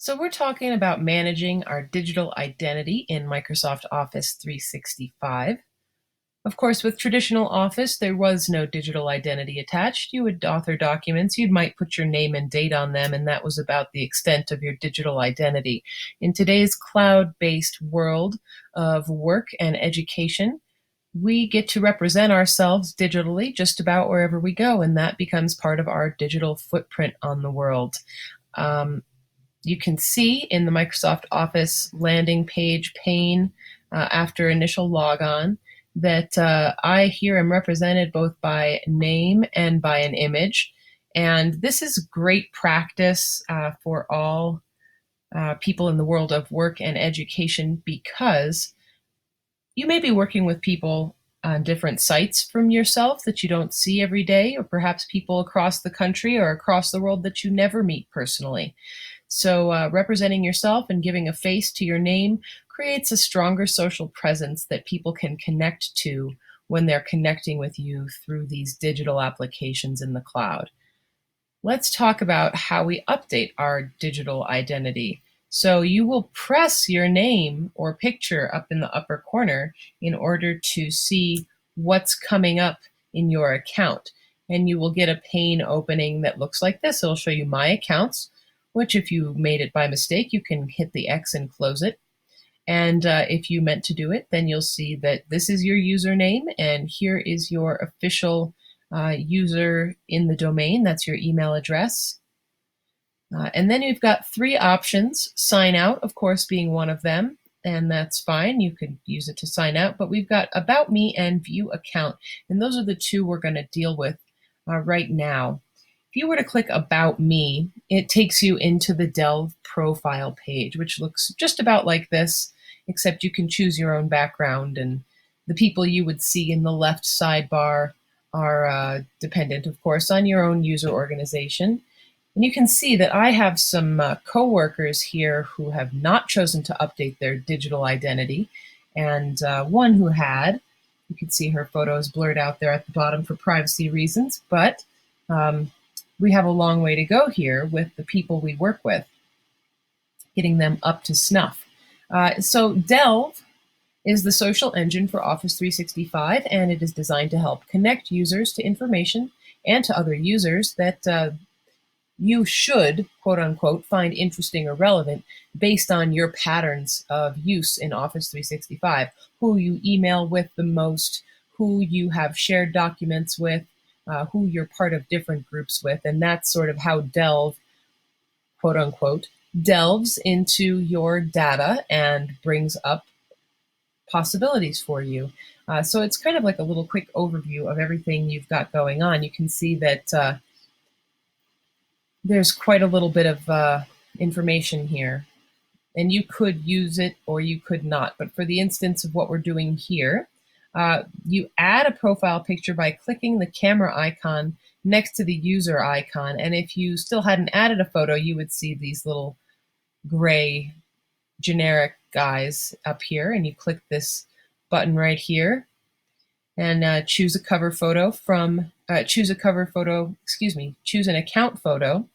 So we're talking about managing our digital identity in Microsoft Office 365. Of course, with traditional Office, there was no digital identity attached. You would author documents, you might put your name and date on them, and that was about the extent of your digital identity. In today's cloud-based world of work and education, we get to represent ourselves digitally just about wherever we go, and that becomes part of our digital footprint on the world. Um, you can see in the Microsoft Office landing page pane after initial logon that I here am represented both by name and by an image. And this is great practice for all people in the world of work and education because you may be working with people on different sites from yourself that you don't see every day, or perhaps people across the country or across the world that you never meet personally. So, representing yourself and giving a face to your name creates a stronger social presence that people can connect to when they're connecting with you through these digital applications in the cloud. Let's talk about how we update our digital identity. So, you will press your name or picture up in the upper corner in order to see what's coming up in your account. And you will get a pane opening that looks like this. It'll show you My Accounts, which if you made it by mistake, you can hit the X and close it. And if you meant to do it, then you'll see that this is your username and here is your official user in the domain. That's your email address. And then you've got three options, sign out, of course, being one of them. And that's fine. You could use it to sign out. But we've got About Me and View Account. And those are the two we're going to deal with right now. If you were to click About Me, it takes you into the Delve profile page, which looks just about like this, except you can choose your own background, and the people you would see in the left sidebar are dependent, of course, on your own user organization. And you can see that I have some coworkers here who have not chosen to update their digital identity, and one who had. You can see her photo is blurred out there at the bottom for privacy reasons, but we have a long way to go here with the people we work with, getting them up to snuff. So Delve is the social engine for Office 365, and it is designed to help connect users to information and to other users that you should, quote unquote, find interesting or relevant based on your patterns of use in Office 365, who you email with the most, who you have shared documents with, who you're part of different groups with, and that's sort of how Delve, quote unquote, delves into your data and brings up possibilities for you. So it's kind of like a little quick overview of everything you've got going on. You can see that there's quite a little bit of information here, and you could use it or you could not. But for the instance of what we're doing here, you add a profile picture by clicking the camera icon next to the user icon. And if you still hadn't added a photo, you would see these little gray generic guys up here. And you click this button right here and choose a cover photo from, choose an account photo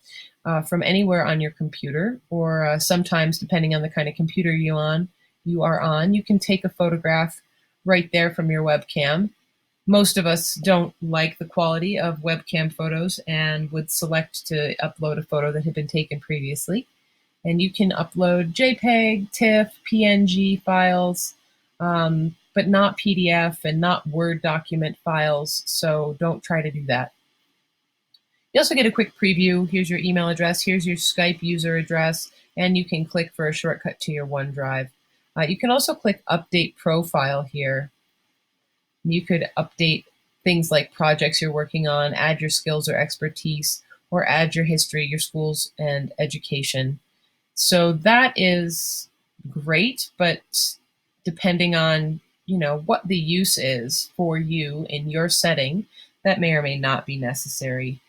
from anywhere on your computer, or sometimes, depending on the kind of computer you are on, you can take a photograph right there from your webcam. Most of us don't like the quality of webcam photos and would select to upload a photo that had been taken previously. And you can upload JPEG, TIFF, PNG files, but not PDF and not Word document files, so don't try to do that. You also get a quick preview. Here's your email address, here's your Skype user address, and you can click for a shortcut to your OneDrive. You can also click Update Profile here. You could update things like projects you're working on, add your skills or expertise, or add your history, your schools and education. So that is great, but depending on what the use is for you in your setting, that may or may not be necessary.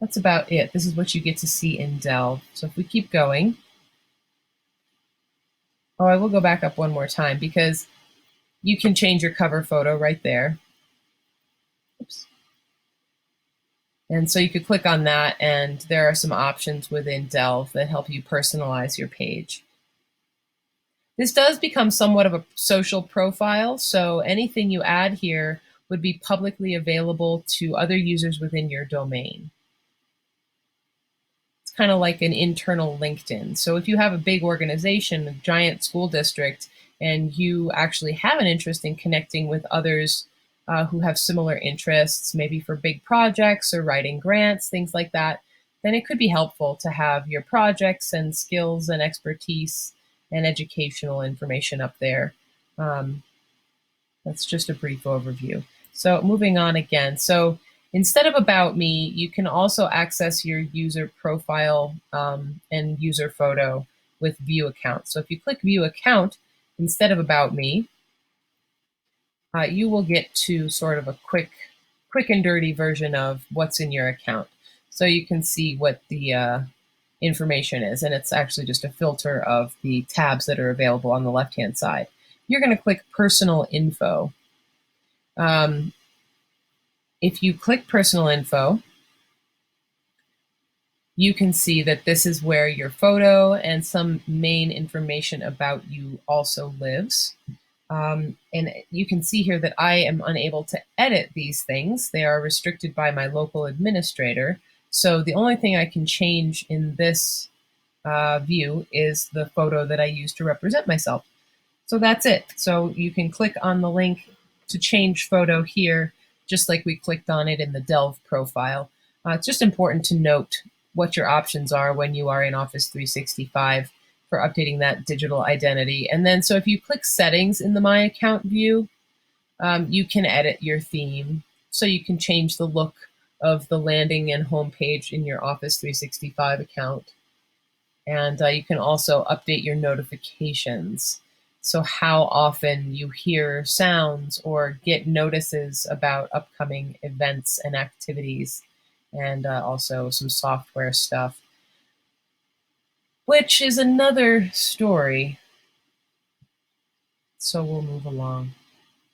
That's about it. This is what you get to see in Delve. So if we keep going, I will go back up one more time because you can change your cover photo right there. Oops. And so you could click on that, and there are some options within Delve that help you personalize your page. This does become somewhat of a social profile, so anything you add here would be publicly available to other users within your domain. It's kind of like an internal LinkedIn. So if you have a big organization, a giant school district, and you actually have an interest in connecting with others who have similar interests, maybe for big projects or writing grants, things like that, then it could be helpful to have your projects and skills and expertise and educational information up there. Um, that's just a brief overview. So moving on again. So instead of About Me, you can also access your user profile and user photo with View Account. So if you click View Account instead of About Me, you will get to sort of a quick and dirty version of what's in your account. So you can see what the information is, and it's actually just a filter of the tabs that are available on the left-hand side. You're going to click Personal Info. If you click Personal Info, you can see that this is where your photo and some main information about you also lives. And you can see here that I am unable to edit these things. They are restricted by my local administrator. So the only thing I can change in this view is the photo that I use to represent myself. So that's it. So you can click on the link to change photo here, just like we clicked on it in the Delve profile. It's just important to note what your options are when you are in Office 365 for updating that digital identity. And then, so if you click Settings in the My Account view, you can edit your theme. So you can change the look of the landing and home page in your Office 365 account. And you can also update your notifications. So how often you hear sounds or get notices about upcoming events and activities, and also some software stuff, which is another story. So we'll move along.